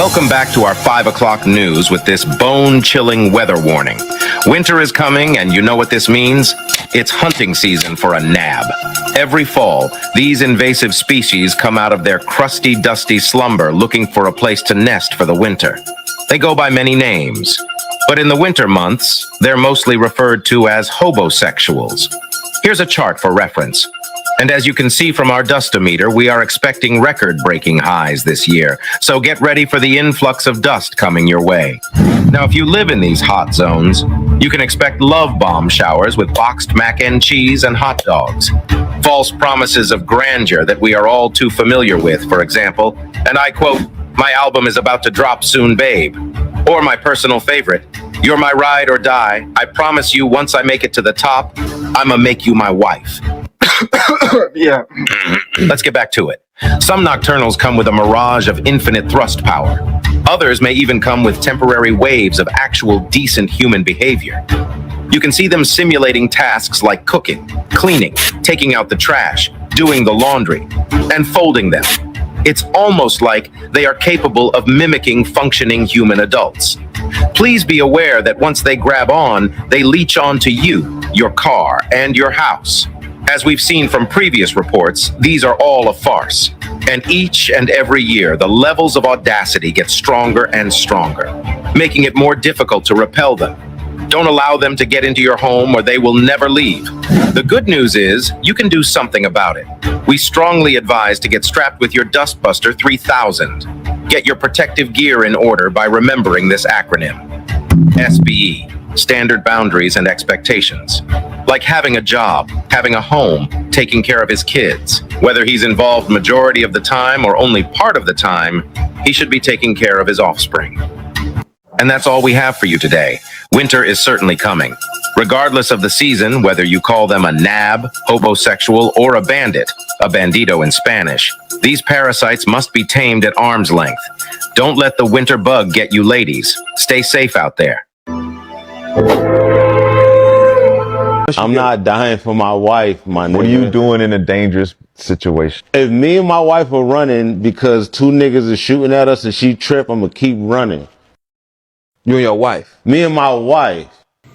Welcome back to our 5 o'clock news with this bone-chilling weather warning. Winter is coming, and you know what this means? It's hunting season for a nab. Every fall, these invasive species come out of their crusty, dusty slumber looking for a place to nest for the winter. They go by many names, but in the winter months, they're mostly referred to as hobosexuals. Here's a chart for reference. And as you can see from our dustometer, we are expecting record-breaking highs this year, so get ready for the influx of dust coming your way. Now, if you live in these hot zones, you can expect love bomb showers with boxed mac and cheese and hot dogs. False promises of grandeur that we are all too familiar with, for example, and I quote, "My album is about to drop soon, babe." Or my personal favorite, "You're my ride or die. I promise you once I make it to the top, I'ma make you my wife." Yeah. Let's get back to it. Some nocturnals come with a mirage of infinite thrust power. Others may even come with temporary waves of actual decent human behavior. You can see them simulating tasks like cooking, cleaning, taking out the trash, doing the laundry, and folding them. It's almost like they are capable of mimicking functioning human adults. Please be aware that once they grab on, they leech onto you, your car, and your house. As we've seen from previous reports, these are all a farce. And each and every year, the levels of audacity get stronger and stronger, making it more difficult to repel them. Don't allow them to get into your home or they will never leave. The good news is, you can do something about it. We strongly advise to get strapped with your Dustbuster 3000. Get your protective gear in order by remembering this acronym. SBE, Standard Boundaries and Expectations. Like having a job, having a home, taking care of his kids. Whether he's involved majority of the time or only part of the time, he should be taking care of his offspring. And that's all we have for you today. Winter is certainly coming. Regardless of the season, whether you call them a nab, hobosexual, or a bandit, a bandito in Spanish, these parasites must be tamed at arm's length. Don't let the winter bug get you ladies. Stay safe out there. I'm not dying for my wife, my nigga. What are you doing in a dangerous situation? If me and my wife are running because two niggas are shooting at us and she trip, I'm gonna keep running. You and your wife? Me and my wife.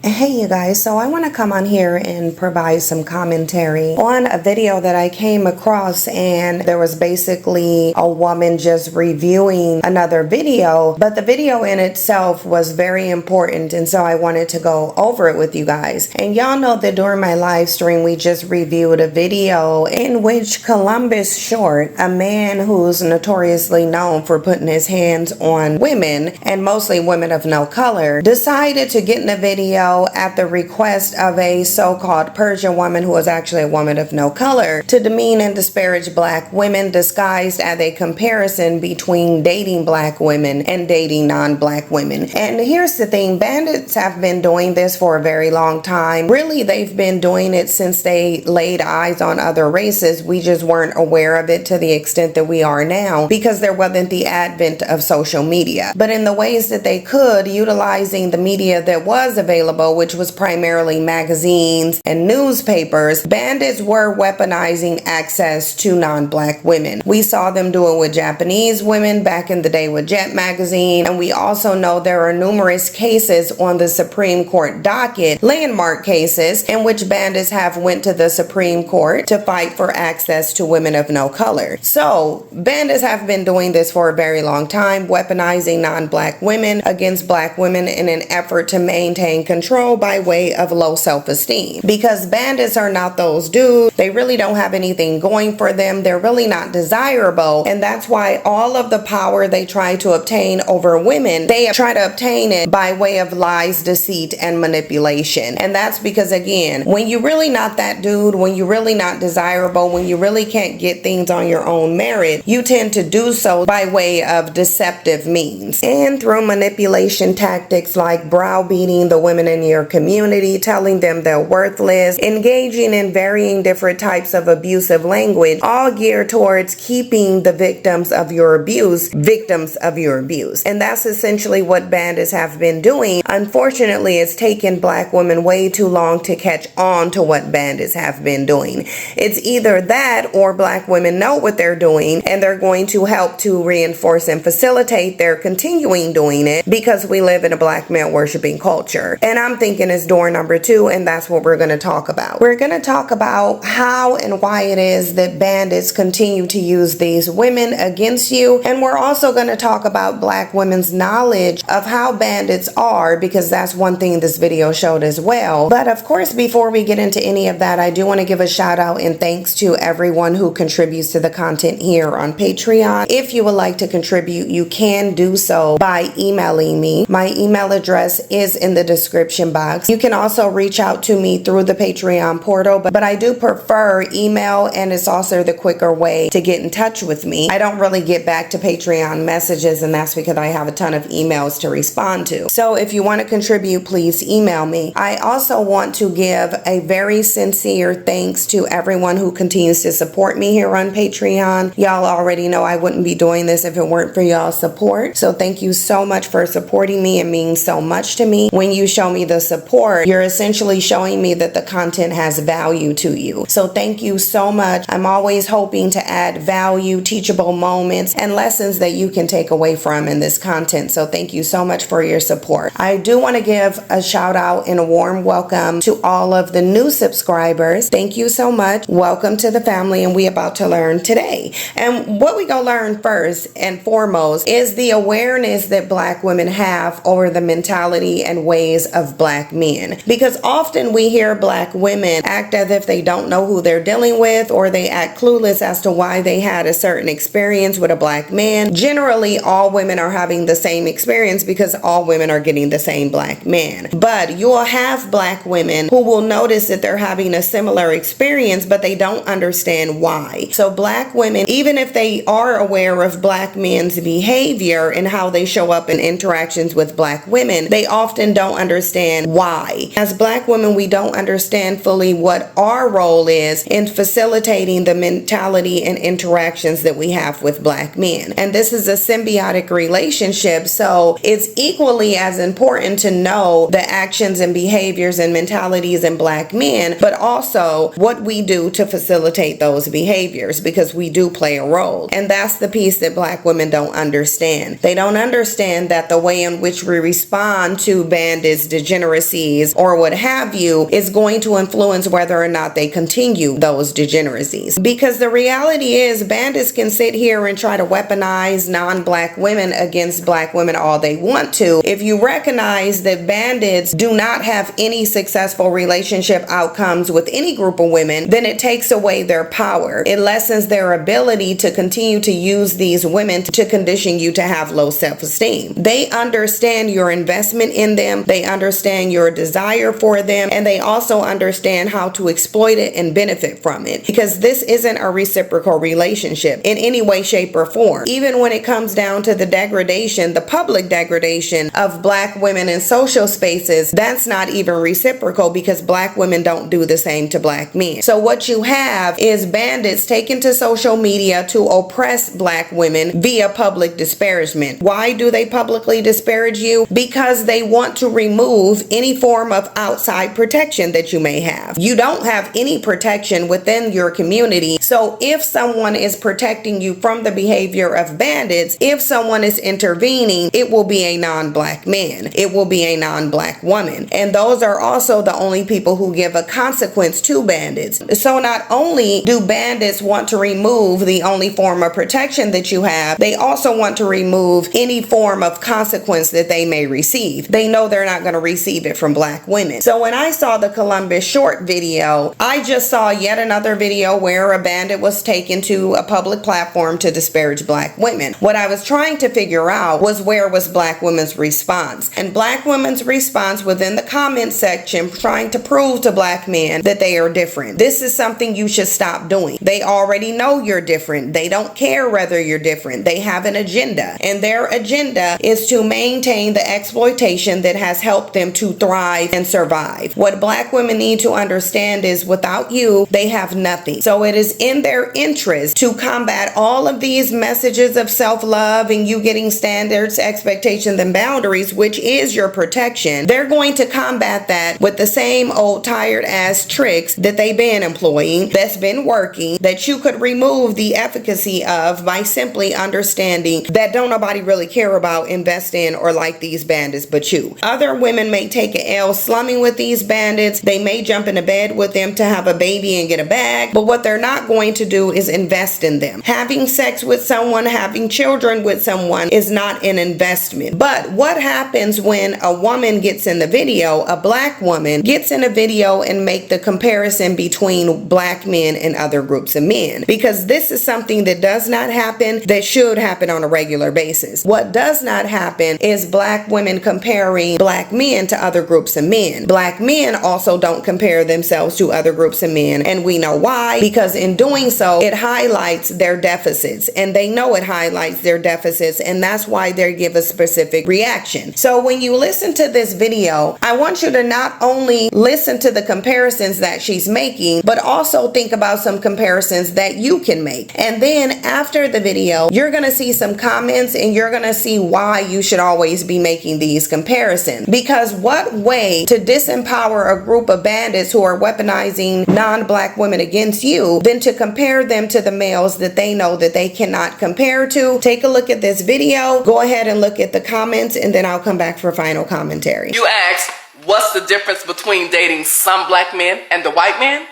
Hey you guys, so I want to come on here and provide some commentary on a video that I came across, and there was basically a woman just reviewing another video, but the video in itself was very important, and so I wanted to go over it with you guys. And y'all know that during my live stream we just reviewed a video in which Columbus Short, a man who's notoriously known for putting his hands on women, and mostly women of no color, decided to get in a video at the request of a so-called Persian woman who was actually a woman of no color to demean and disparage black women, disguised as a comparison between dating black women and dating non-black women. And here's the thing, bandits have been doing this for a very long time. Really, they've been doing it since they laid eyes on other races. We just weren't aware of it to the extent that we are now because there wasn't the advent of social media. But in the ways that they could, utilizing the media that was available, which was primarily magazines and newspapers, bandits were weaponizing access to non-black women. We saw them do it with Japanese women back in the day with Jet magazine, and we also know there are numerous cases on the Supreme Court docket, landmark cases, in which bandits have went to the Supreme Court to fight for access to women of no color. So bandits have been doing this for a very long time, weaponizing non-black women against black women in an effort to maintain control by way of low self-esteem, because bandits are not those dudes. They really don't have anything going for them. They're really not desirable, and that's why all of the power they try to obtain over women, they try to obtain it by way of lies, deceit, and manipulation. And that's because, again, when you're really not that dude, when you're really not desirable, when you really can't get things on your own merit, you tend to do so by way of deceptive means and through manipulation tactics like browbeating the women in in your community, telling them they're worthless, engaging in varying different types of abusive language, all geared towards keeping the victims of your abuse victims of your abuse. And that's essentially what bandits have been doing. Unfortunately, it's taken Black women way too long to catch on to what bandits have been doing. It's either that or Black women know what they're doing and they're going to help to reinforce and facilitate their continuing doing it because we live in a Black male worshiping culture. And I'm thinking it's door number 2, and that's what we're going to talk about. We're going to talk about how and why it is that bandits continue to use these women against you. And we're also going to talk about Black women's knowledge of how bandits are, because that's one thing this video showed as well. But of course, before we get into any of that, I do want to give a shout out and thanks to everyone who contributes to the content here on Patreon. If you would like to contribute, you can do so by emailing me. My email address is in the description box. You can also reach out to me through the Patreon portal, but I do prefer email, and it's also the quicker way to get in touch with me. I don't really get back to Patreon messages, and that's because I have a ton of emails to respond to. So if you want to contribute, please email me. I also want to give a very sincere thanks to everyone who continues to support me here on Patreon. Y'all already know I wouldn't be doing this if it weren't for y'all's support. So thank you so much for supporting me. It means so much to me. When you show me the support, you're essentially showing me that the content has value to you. So thank you so much. I'm always hoping to add value, teachable moments, and lessons that you can take away from in this content. So thank you so much for your support. I do want to give a shout out and a warm welcome to all of the new subscribers. Thank you so much. Welcome to the family, and we about to learn today. And what we gonna learn first and foremost is the awareness that Black women have over the mentality and ways of Black men. Because often we hear Black women act as if they don't know who they're dealing with, or they act clueless as to why they had a certain experience with a Black man. Generally, all women are having the same experience because all women are getting the same Black man. But you'll have Black women who will notice that they're having a similar experience, but they don't understand why. So Black women, even if they are aware of Black men's behavior and how they show up in interactions with Black women, they often don't understand why. As Black women, we don't understand fully what our role is in facilitating the mentality and interactions that we have with Black men. And this is a symbiotic relationship, so it's equally as important to know the actions and behaviors and mentalities in Black men, but also what we do to facilitate those behaviors, because we do play a role. And that's the piece that Black women don't understand. They don't understand that the way in which we respond to bandits, degeneracies, or what have you is going to influence whether or not they continue those degeneracies. Because the reality is, bandits can sit here and try to weaponize non-Black women against Black women all they want to. If you recognize that bandits do not have any successful relationship outcomes with any group of women, then it takes away their power. It lessens their ability to continue to use these women to condition you to have low self-esteem. They understand your investment in them, they understand your desire for them, and they also understand how to exploit it and benefit from it. Because this isn't a reciprocal relationship in any way, shape, or form. Even when it comes down to the degradation, the public degradation of Black women in social spaces, that's not even reciprocal, because Black women don't do the same to Black men. So what you have is bandits taken to social media to oppress Black women via public disparagement. Why do they publicly disparage you? Because they want to remove any form of outside protection that you may have. You don't have any protection within your community. So if someone is protecting you from the behavior of bandits, if someone is intervening, it will be a non-Black man. It will be a non-Black woman. And those are also the only people who give a consequence to bandits. So not only do bandits want to remove the only form of protection that you have, they also want to remove any form of consequence that they may receive. They know they're not going to receive it from Black women. So when I saw the Columbus short video, I just saw yet another video where a bandit was taken to a public platform to disparage Black women. What I was trying to figure out was, where was Black women's response? And Black women's response within the comment section, trying to prove to Black men that they are different. This is something you should stop doing. They already know you're different. They don't care whether you're different. They have an agenda, and their agenda is to maintain the exploitation that has helped them them to thrive and survive. What Black women need to understand is without you, they have nothing. So it is in their interest to combat all of these messages of self-love and you getting standards, expectations, and boundaries, which is your protection. They're going to combat that with the same old tired ass tricks that they've been employing, that's been working, that you could remove the efficacy of by simply understanding that don't nobody really care about, invest in, or like these bandits but you. Other women may take an L slumming with these bandits. They may jump into bed with them to have a baby and get a bag, but what they're not going to do is invest in them. Having sex with someone, having children with someone is not an investment. But what happens when a woman gets in the video, a Black woman gets in a video and make the comparison between Black men and other groups of men? Because this is something that does not happen, that should happen on a regular basis. What does not happen is Black women comparing Black men to other groups of men. Black men also don't compare themselves to other groups of men, and we know why, because in doing so, it highlights their deficits, and they know it highlights their deficits, and that's why they give a specific reaction. So when you listen to this video, I want you to not only listen to the comparisons that she's making, but also think about some comparisons that you can make. And then after the video, you're going to see some comments and you're going to see why you should always be making these comparisons. Because what way to disempower a group of bandits who are weaponizing non-Black women against you than to compare them to the males that they know that they cannot compare to? Take a look at this video, go ahead and look at the comments, and then I'll come back for final commentary. You ask, what's the difference between dating some Black men and the white man?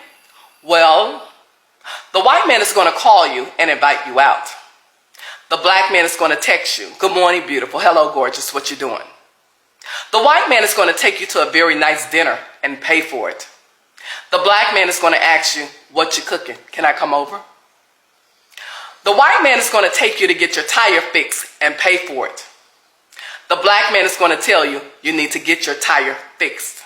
Well, the white man is going to call you and invite you out. The Black man is going to text you, good morning, beautiful, hello, gorgeous, what you doing? The white man is going to take you to a very nice dinner and pay for it. The Black man is going to ask you, what you cooking? Can I come over? The white man is going to take you to get your tire fixed and pay for it. The Black man is going to tell you, you need to get your tire fixed.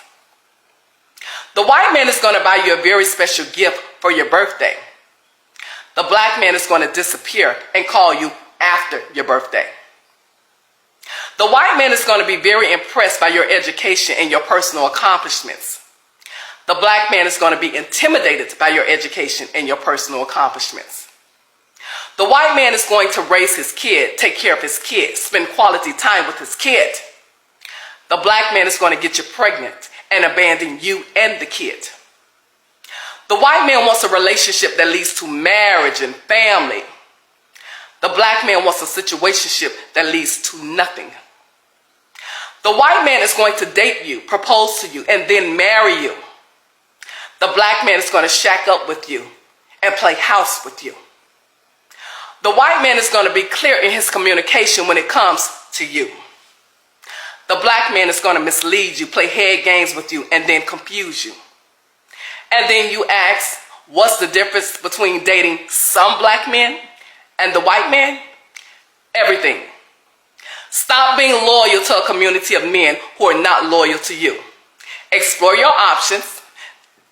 The white man is going to buy you a very special gift for your birthday. The Black man is going to disappear and call you after your birthday. The white man is going to be very impressed by your education and your personal accomplishments. The Black man is going to be intimidated by your education and your personal accomplishments. The white man is going to raise his kid, take care of his kid, spend quality time with his kid. The Black man is going to get you pregnant and abandon you and the kid. The white man wants a relationship that leads to marriage and family. The Black man wants a situationship that leads to nothing. The white man is going to date you, propose to you, and then marry you. The Black man is going to shack up with you and play house with you. The white man is going to be clear in his communication when it comes to you. The Black man is going to mislead you, play head games with you, and then confuse you. And then you ask, what's the difference between dating some Black men and the white man? Everything. Stop being loyal to a community of men who are not loyal to you. Explore your options,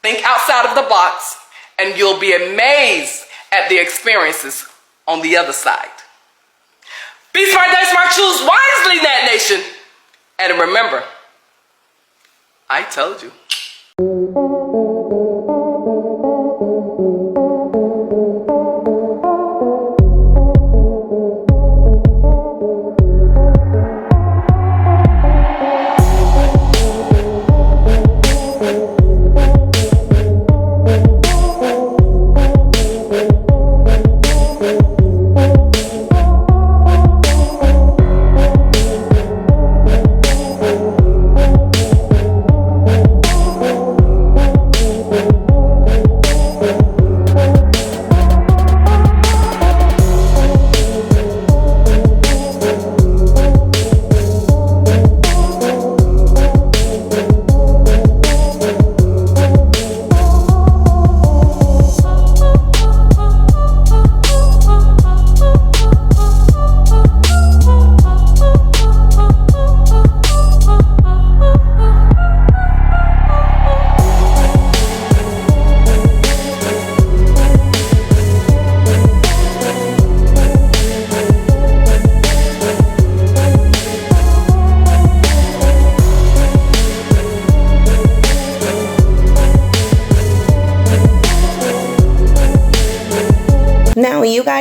think outside of the box, and you'll be amazed at the experiences on the other side. Be smart, die smart, choose wisely, Nat Nation. And remember, I told you.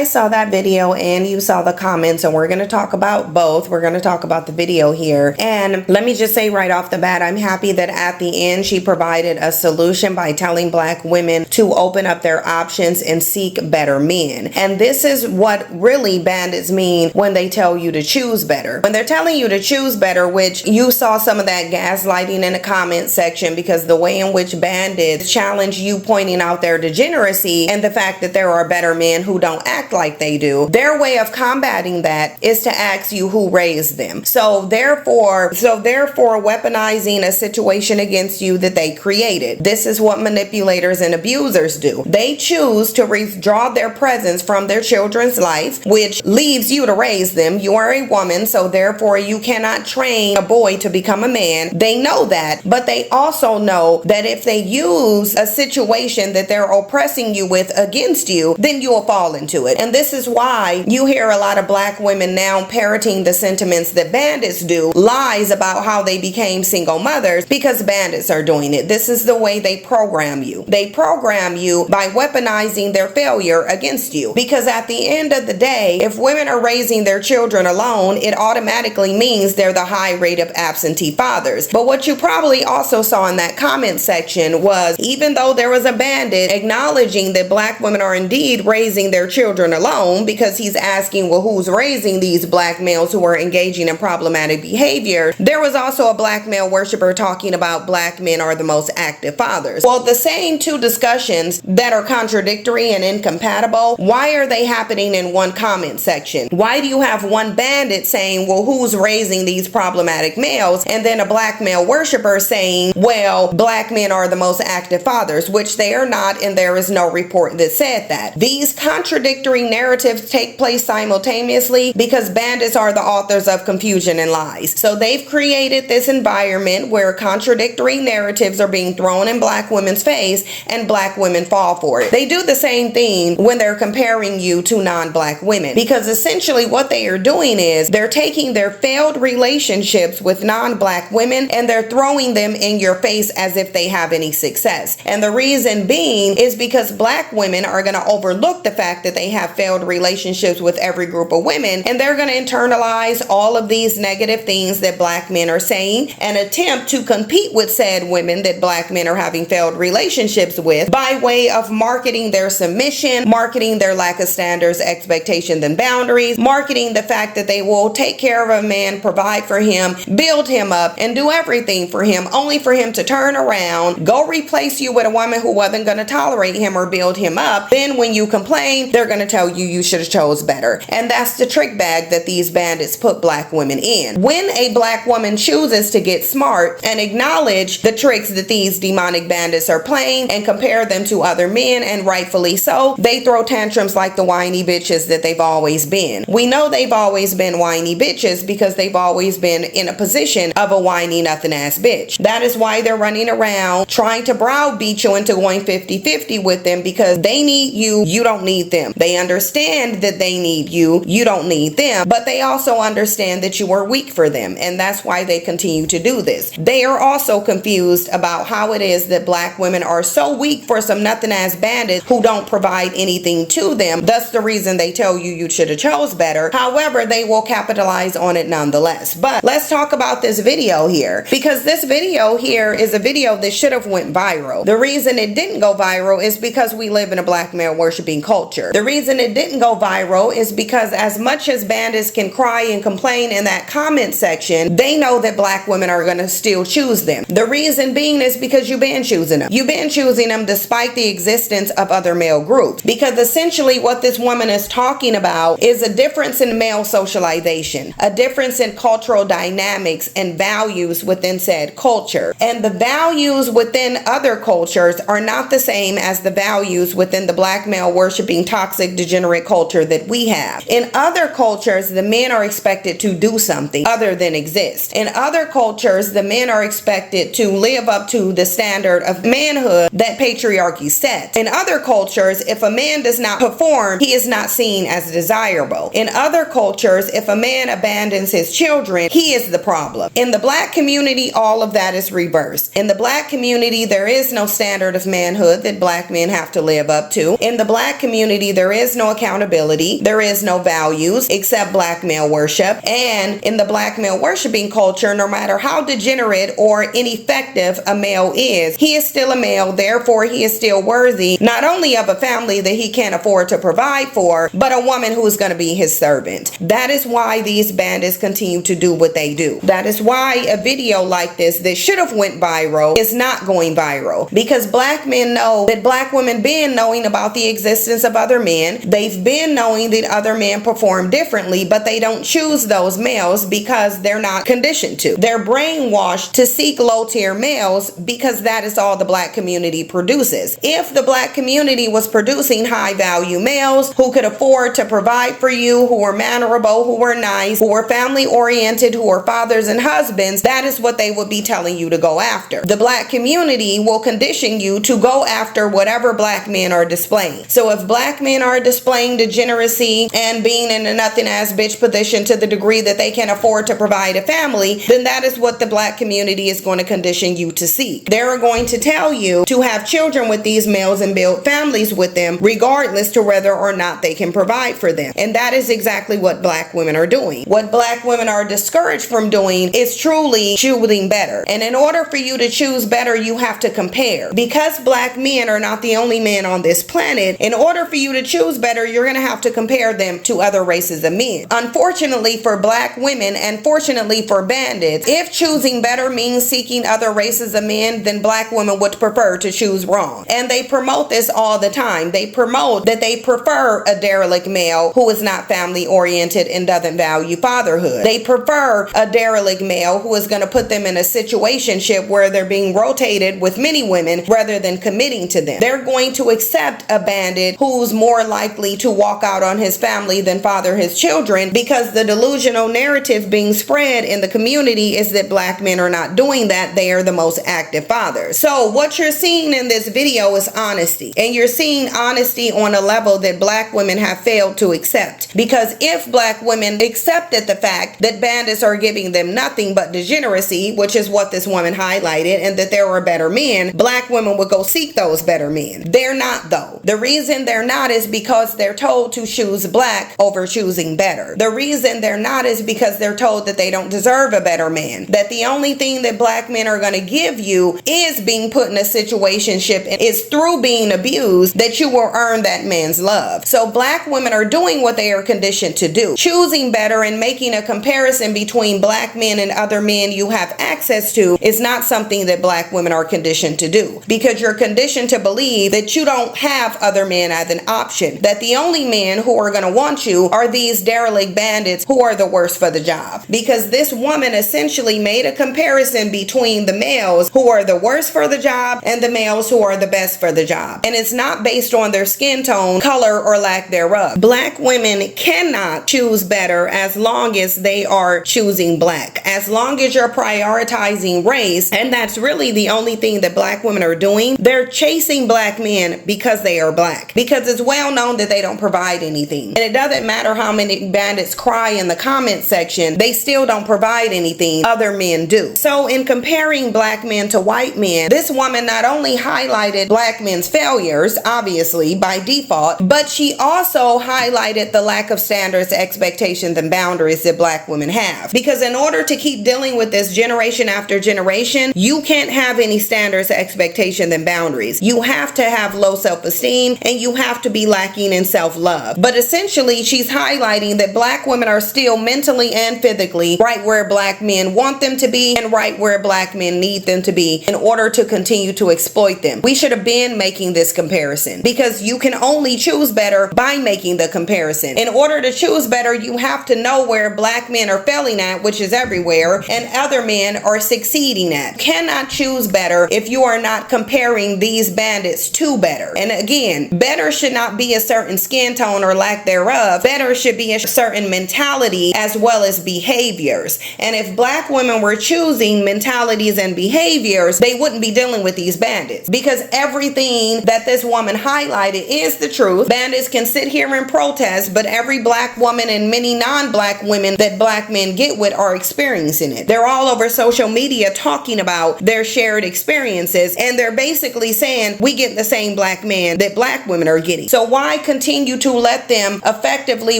guys saw that video and you saw the comments, and we're going to talk about both. We're going to talk about the video here. And let me just say right off the bat, I'm happy that at the end she provided a solution by telling black women to open up their options and seek better men. And this is what really bandits mean when they tell you to choose better. When they're telling you to choose better, which you saw some of that gaslighting in the comment section, because the way in which bandits challenge you pointing out their degeneracy and the fact that there are better men who don't act like they do, their way of combating that is to ask you who raised them. So therefore weaponizing a situation against you that they created. This is what manipulators and abusers do. They choose to withdraw their presence from their children's life, which leaves you to raise them. You are a woman, so therefore you cannot train a boy to become a man. They know that, but they also know that if they use a situation that they're oppressing you with against you, then you will fall into it. And this is why you hear a lot of black women now parroting the sentiments that bandits do, lies about how they became single mothers, because bandits are doing it. This is the way they program you. They program you by weaponizing their failure against you. Because at the end of the day, if women are raising their children alone, it automatically means they're the high rate of absentee fathers. But what you probably also saw in that comment section was, even though there was a bandit acknowledging that black women are indeed raising their children alone, because he's asking, well, who's raising these black males who are engaging in problematic behavior, there was also a black male worshiper talking about black men are the most active fathers. Well, the same two discussions that are contradictory and incompatible, why are they happening in one comment section? Why do you have one bandit saying, well, who's raising these problematic males, and then a black male worshiper saying, well, black men are the most active fathers, which they are not, and there is no report that said that. These contradictory narratives take place simultaneously because bandits are the authors of confusion and lies. So they've created this environment where contradictory narratives are being thrown in black women's face and black women fall for it. They do the same thing when they're comparing you to non-black women, because essentially what they are doing is they're taking their failed relationships with non-black women and they're throwing them in your face as if they have any success. And the reason being is because black women are going to overlook the fact that they have failed relationships with every group of women, and they're going to internalize all of these negative things that black men are saying and attempt to compete with said women that black men are having failed relationships with by way of marketing their submission, marketing their lack of standards, expectations, and boundaries, marketing the fact that they will take care of a man, provide for him, build him up, and do everything for him, only for him to turn around, go replace you with a woman who wasn't going to tolerate him or build him up. Then when you complain, they're going to tell you you should have chose better. And that's the trick bag that these bandits put black women in. When a black woman chooses to get smart and acknowledge the tricks that these demonic bandits are playing and compare them to other men, and rightfully so, they throw tantrums like the whiny bitches that they've always been. We know they've always been whiny bitches because they've always been in a position of a whiny nothing ass bitch. That is why they're running around trying to browbeat you into going 50-50 with them, because they need you, you don't need them. They understand that they need you, you don't need them, but they also understand that you are weak for them, and that's why they continue to do this. They are also confused about how it is that black women are so weak for some nothing ass bandits who don't provide anything to them. That's the reason they tell you you should have chose better. However, they will capitalize on it nonetheless. But let's talk about this video here, because this video here is a video that should have went viral. The reason it didn't go viral is because we live in a black male worshiping culture. The reason it didn't go viral is because as much as bandits can cry and complain in that comment section, they know that black women are going to still choose them. The reason being is because you've been choosing them. You've been choosing them despite the existence of other male groups, because essentially what this woman is talking about is a difference in male socialization, a difference in cultural dynamics and values within said culture. And the values within other cultures are not the same as the values within the black male worshiping toxic degenerate culture that we have. In other cultures, the men are expected to do something other than exist. In other cultures, the men are expected to live up to the standard of manhood that patriarchy sets. In other cultures, if a man does not perform, he is not seen as desirable. In other cultures, if a man abandons his children, he is the problem. In the black community, all of that is reversed. In the black community, there is no standard of manhood that black men have to live up to. In the black community, there is is no accountability. There is no values except black male worship. And in the black male worshiping culture, no matter how degenerate or ineffective a male is, he is still a male. Therefore, he is still worthy not only of a family that he can't afford to provide for, but a woman who is going to be his servant. That is why these bandits continue to do what they do. That is why a video like this that should have went viral is not going viral, because black men know that black women been knowing about the existence of other men. They've been knowing that other men perform differently, but they don't choose those males because they're not conditioned to. They're brainwashed to seek low-tier males because that is all the black community produces. If the black community was producing high-value males who could afford to provide for you, who were mannerable, who were nice, who were family-oriented, who were fathers and husbands, that is what they would be telling you to go after. The black community will condition you to go after whatever black men are displaying. So if black men are displaying degeneracy and being in a nothing-ass bitch position to the degree that they can afford to provide a family, then that is what the black community is going to condition you to seek. They're going to tell you to have children with these males and build families with them, regardless to whether or not they can provide for them. And that is exactly what black women are doing. What black women are discouraged from doing is truly choosing better. And in order for you to choose better, you have to compare. Because black men are not the only men on this planet, in order for you to choose better, you're going to have to compare them to other races of men. Unfortunately for black women, and fortunately for bandits, if choosing better means seeking other races of men, then black women would prefer to choose wrong. And they promote this all the time. They promote that they prefer a derelict male who is not family oriented and doesn't value fatherhood. They prefer a derelict male who is going to put them in a situationship where they're being rotated with many women rather than committing to them. They're going to accept a bandit who's more likely to walk out on his family than father his children, because the delusional narrative being spread in the community is that black men are not doing that. They are the most active fathers. So what you're seeing in this video is honesty, and you're seeing honesty on a level that black women have failed to accept. Because if black women accepted the fact that bandits are giving them nothing but degeneracy, which is what this woman highlighted, and that there are better men, black women would go seek those better men. They're not, though. The reason they're not is because they're told to choose black over choosing better. The reason they're not is because they're told that they don't deserve a better man. That the only thing that black men are going to give you is being put in a situationship, and it's through being abused that you will earn that man's love. So black women are doing what they are conditioned to do. Choosing better and making a comparison between black men and other men you have access to is not something that black women are conditioned to do, because you're conditioned to believe that you don't have other men as an option, that the only men who are going to want you are these derelict bandits who are the worst for the job. Because this woman essentially made a comparison between the males who are the worst for the job and the males who are the best for the job, and it's not based on their skin tone, color, or lack thereof. Black women cannot choose better as long as they are choosing black. As long as you're prioritizing race, and that's really the only thing that black women are doing, they're chasing black men because they are black. Because it's well known that they don't provide anything. And it doesn't matter how many bandits cry in the comment section, they still don't provide anything. Other men do. So in comparing black men to white men, this woman not only highlighted black men's failures, obviously by default, but she also highlighted the lack of standards, expectations, and boundaries that black women have. Because in order to keep dealing with this generation after generation, you can't have any standards, expectations, and boundaries. You have to have low self-esteem, and you have to be lacking in self-love. But essentially, she's highlighting that black women are still mentally and physically right where black men want them to be, and right where black men need them to be in order to continue to exploit them. We should have been making this comparison, because you can only choose better by making the comparison. In order to choose better, you have to know where black men are failing at, which is everywhere, and other men are succeeding at. You cannot choose better if you are not comparing these bandits to better. And again, better should not be a certain skin tone or lack thereof. Better should be a certain mentality as well as behaviors. And if black women were choosing mentalities and behaviors, they wouldn't be dealing with these bandits, because everything that this woman highlighted is the truth. Bandits can sit here and protest, but every black woman and many non-black women that black men get with are experiencing it. They're all over social media talking about their shared experiences, and they're basically saying we get the same black man that black women are getting. So why continue to let them effectively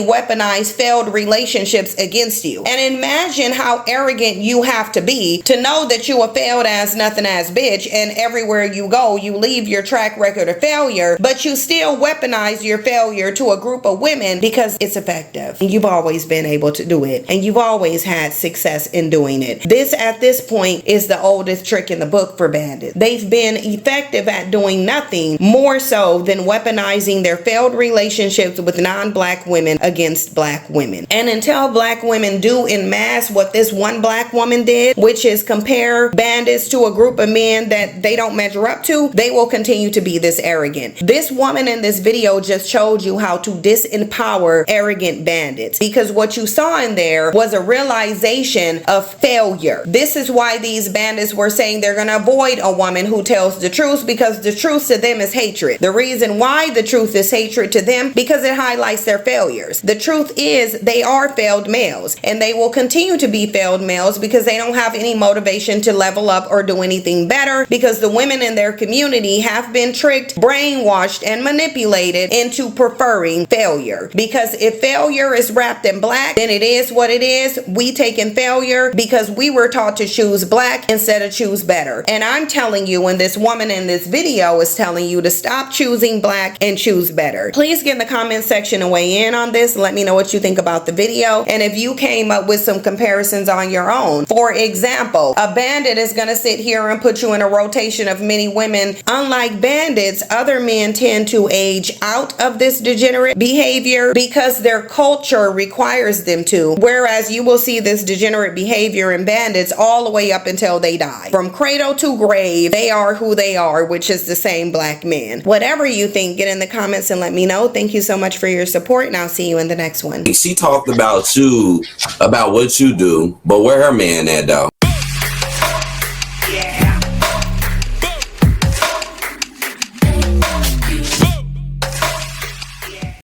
weaponize failed relationships against you. And imagine how arrogant you have to be to know that you a failed ass nothing ass bitch, and everywhere you go you leave your track record of failure, but you still weaponize your failure to a group of women because it's effective. You've always been able to do it, and you've always had success in doing it. This at this point is the oldest trick in the book for bandits. They've been effective at doing nothing more so than weaponizing their failed relationships with non-black women against black women. And until black women do in mass what this one black woman did, which is compare bandits to a group of men that they don't measure up to, they will continue to be this arrogant. This woman in this video just showed you how to disempower arrogant bandits, because what you saw in there was a realization of failure. This is why these bandits were saying they're going to avoid a woman who tells the truth, because the truth to them is hatred. The reason why the truth is hatred to them, because it highlights their failures. The truth is they are failed males, and they will continue to be failed males because they don't have any motivation to level up or do anything better, because the women in their community have been tricked, brainwashed, and manipulated into preferring failure. Because if failure is wrapped in black, then it is what it is. We taking failure because we were taught to choose black instead of choose better. And I'm telling you, and this woman in this video is telling you to stop choosing black and choose better. Please get in the comment section and weigh in on this. Let me know what you think about the video, and if you came up with some comparisons on your own. For example, a bandit is going to sit here and put you in a rotation of many women. Unlike bandits, other men tend to age out of this degenerate behavior because their culture requires them to, whereas you will see this degenerate behavior in bandits all the way up until they die. From cradle to grave, they are who they are, which is the same black men. Whatever you think, get in the comments and let me know. Thank you so much for your support, and I'll see you in the next one. She talked about you, about what you do, but where her man at though?